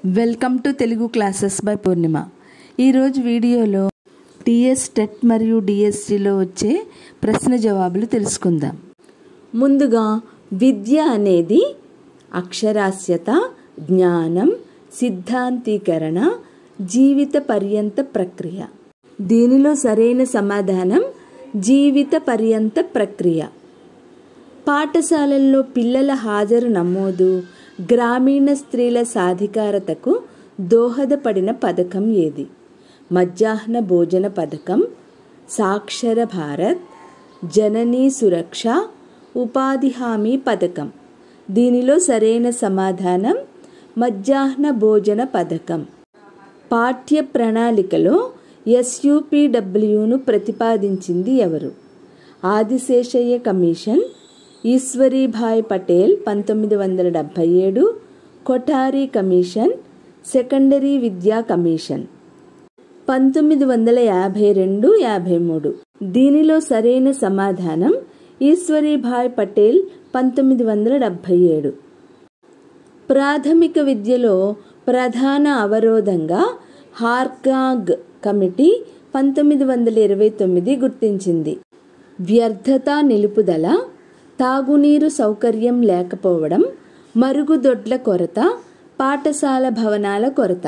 Welcome to Telugu classes by Purnima. ఈరోజు వీడియోలో TS TET మరియు డిఎస్సిలో వచ్చే ప్రశ్న జవాబులు తెలుసుకుందాం. ముందుగా విద్య అనేది అక్షరాస్యత, జ్ఞానం, సిద్ధాంతీకరణ, జీవిత పర్యంత ప్రక్రియ. దీనిలో సరైన సమాధానం జీవిత పర్యంత ప్రక్రియ. పాఠశాలల్లో పిల్లల హాజరు నమోదు గ్రామీణ స్త్రీల సాధికారతకు దోహదపడిన పథకం ఏది? మధ్యాహ్న భోజన పథకం, సాక్షర భారత్, జననీ సురక్ష, ఉపాధి హామీ పథకం. దీనిలో సరైన సమాధానం మధ్యాహ్న భోజన పథకం. పాఠ్య ప్రణాళికలో SUPWను ప్రతిపాదించింది ఎవరు? Adiseshaiah commission, Ishwarbhai Patel 1977, Kothari commission, secondary విద్యా కమిషన్ 1952-53. దీనిలో సరైన సమాధానం ఈశ్వరీభాయ్ పటేల్ 1977. ప్రాథమిక విద్యలో ప్రధాన అవరోధంగా హార్గాగ్ కమిటీ 1929 గుర్తించింది. వ్యర్థత నిలుపుదల, తాగునీరు సౌకర్యం లేకపోవడం, మరుగుదొడ్ల కొరత, పాఠశాల భవనాల కొరత.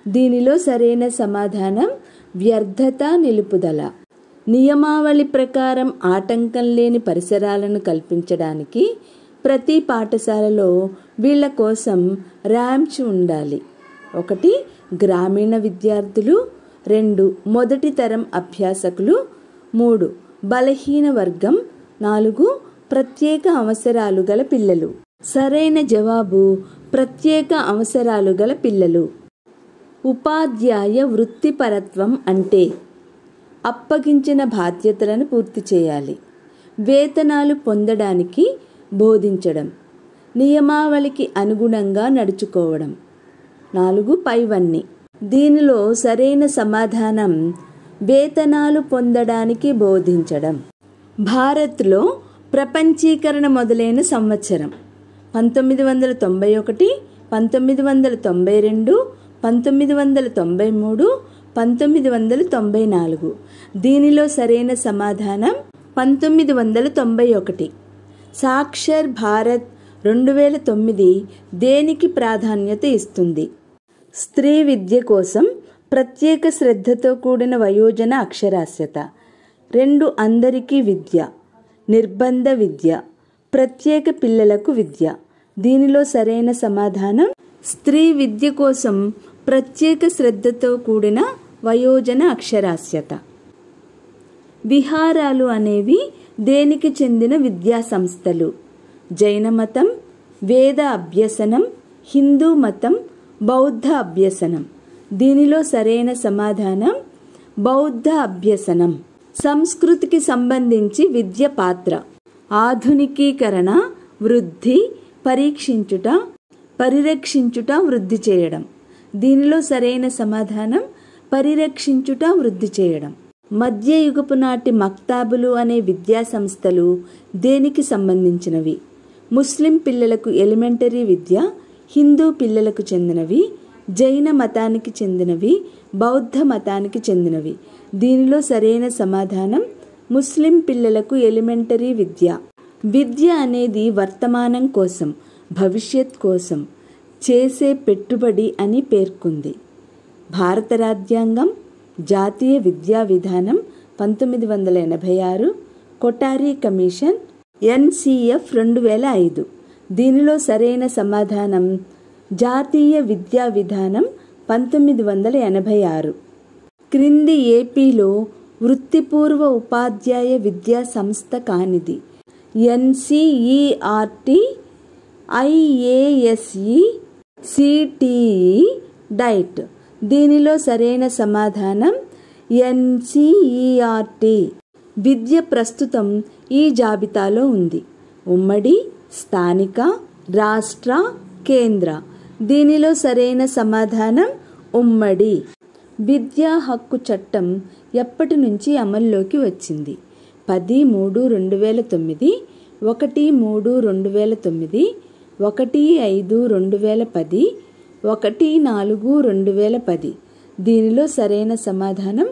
దీనిలో సరైన సమాధానం వ్యర్థత నిలుపుదల. నియమావళి ప్రకారం ఆటంకం లేని పరిసరాలను కల్పించడానికి ప్రతి పాఠశాలలో వీళ్ళ కోసం ర్యాంప్స్ ఉండాలి. 1 గ్రామీణ విద్యార్థులు, 2 మొదటి తరం అభ్యాసకులు, 3 బలహీన వర్గం, 4 ప్రత్యేక అవసరాలు గల పిల్లలు. సరైన జవాబు ప్రత్యేక అవసరాలు గల పిల్లలు. ఉపాధ్యాయ వృత్తిపరత్వం అంటే అప్పగించిన బాధ్యతలను పూర్తి చేయాలి, వేతనాలు పొందడానికి బోధించడం, నియమావళికి అనుగుణంగా నడుచుకోవడం. 4 పైవన్నీ. దీనిలో సరైన సమాధానం వేతనాలు పొందడానికి బోధించడం. భారత్లో ప్రపంచీకరణ మొదలైన సంవత్సరం 1991, 1992, 1993, 1994. దీనిలో సరైన సమాధానం 1991. సాక్షర్ భారత్ 2009 దేనికి ప్రాధాన్యత ఇస్తుంది? స్త్రీ విద్య కోసం ప్రత్యేక శ్రద్ధతో కూడిన వయోజన అక్షరాస్యత, 2 అందరికీ విద్య, నిర్బంధ విద్య, ప్రత్యేక పిల్లలకు విద్య. దీనిలో సరైన సమాధానం స్త్రీ విద్య కోసం ప్రత్యేక శ్రద్ధతో కూడిన వయోజన అక్షరాస్యత. విహారాలు అనేవి దేనికి చెందిన విద్యా సంస్థలు? జైన మతం, వేద అభ్యసనం, హిందూ మతం, బౌద్ధ అభ్యసనం. దీనిలో సరైన సమాధానం బౌద్ధ అభ్యసనం. సంస్కృతికి సంబంధించి విద్య పాత్ర: ఆధునికీకరణ, వృద్ధి, పరీక్షించుట, పరిరక్షించుట, వృద్ధి చేయడం. దీనిలో సరైన సమాధానం పరిరక్షించుట, వృద్ధి చేయడం. మధ్యయుగపు నాటి మక్తాబులు అనే విద్యా సంస్థలు దేనికి సంబంధించినవి? ముస్లిం పిల్లలకు ఎలిమెంటరీ విద్య, హిందూ పిల్లలకు చెందినవి, జైన మతానికి చెందినవి, బౌద్ధ మతానికి చెందినవి. దీనిలో సరైన సమాధానం ముస్లిం పిల్లలకు ఎలిమెంటరీ విద్య. విద్య అనేది వర్తమానం కోసం, భవిష్యత్ కోసం చేసే పెట్టుబడి అని పేర్కొంది. భారత రాజ్యాంగం, జాతీయ విద్యా విధానం 1986, కొఠారి కమిషన్, NCF 2005. దీనిలో సరైన సమాధానం జాతీయ విద్యా విధానం 1986. క్రింది ఏపీలో వృత్తిపూర్వ ఉపాధ్యాయ విద్యా సంస్థ కానిది? NCERT, IASE, CTE, DIT. దీనిలో సరైన సమాధానం NCERT. విద్య ప్రస్తుతం ఈ జాబితాలో ఉంది: ఉమ్మడి, స్థానిక, రాష్ట్ర, కేంద్ర. దీనిలో సరైన సమాధానం ఉమ్మడి. విద్యా హక్కు చట్టం ఎప్పటి నుంచి అమల్లోకి వచ్చింది? 10/3/2009, 1/3/2009, 1/5/2010, 14/2010. దీనిలో సరైన సమాధానం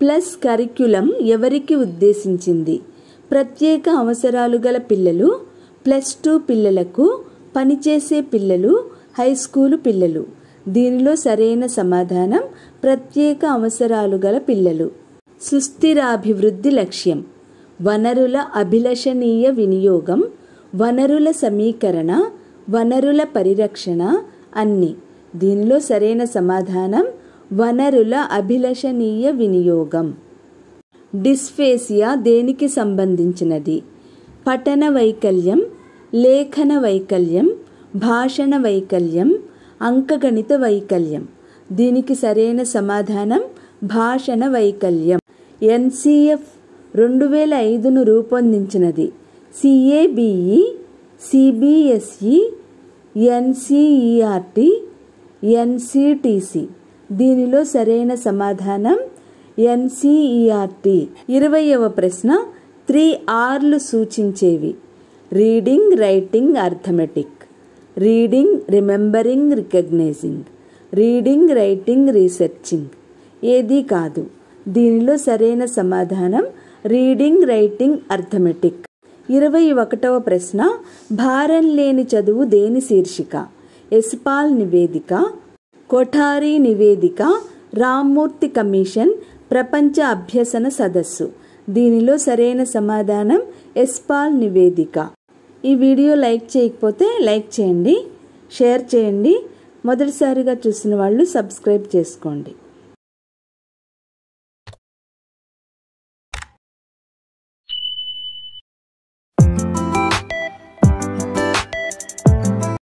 ప్లస్ కరిక్యులం ఎవరికి ఉద్దేశించింది? ప్రత్యేక అవసరాలు గల పిల్లలు, +2 పిల్లలకు, పనిచేసే పిల్లలు, హై స్కూలు పిల్లలు. దీనిలో సరైన సమాధానం ప్రత్యేక అవసరాలు గల పిల్లలు. సుస్థిరాభివృద్ధి లక్ష్యం వనరుల అభిలషణీయ వినియోగం, వనరుల సమీకరణ, వనరుల పరిరక్షణ అన్ని. దీనిలో సరైన సమాధానం వనరుల అభిలషణీయ వినియోగం. డిస్ఫేసియా దేనికి సంబంధించినది? పఠన వైకల్యం, లేఖన వైకల్యం, భాషణ వైకల్యం, అంకగణిత వైకల్యం. దీనికి సరైన సమాధానం భాషణ వైకల్యం. NCF 2005ను రూపొందించినది CABE, CBSE, NCERT, NCTC. దీనిలో సరైన సమాధానం NCERT. 20వ ప్రశ్న 3 R'లు సూచించేవి. Reading, writing, arithmetic. Reading, remembering, recognizing. Reading, writing, researching. ఏదీ కాదు. దీనిలో సరైన సమాధానం రీడింగ్, రైటింగ్, అర్థమెటిక్. 21వ ప్రశ్న భారం లేని చదువు దేని శీర్షిక? యశ్పాల్ నివేదిక, కొఠారి నివేదిక, రామ్మూర్తి కమిషన్, ప్రపంచ అభ్యసన సదస్సు. దీనిలో సరైన సమాధానం యశ్పాల్ నివేదిక. ఈ వీడియో లైక్ చేయకపోతే లైక్ చేయండి, షేర్ చేయండి. మొదటిసారిగా చూసిన వాళ్ళు సబ్స్క్రైబ్ చేసుకోండి.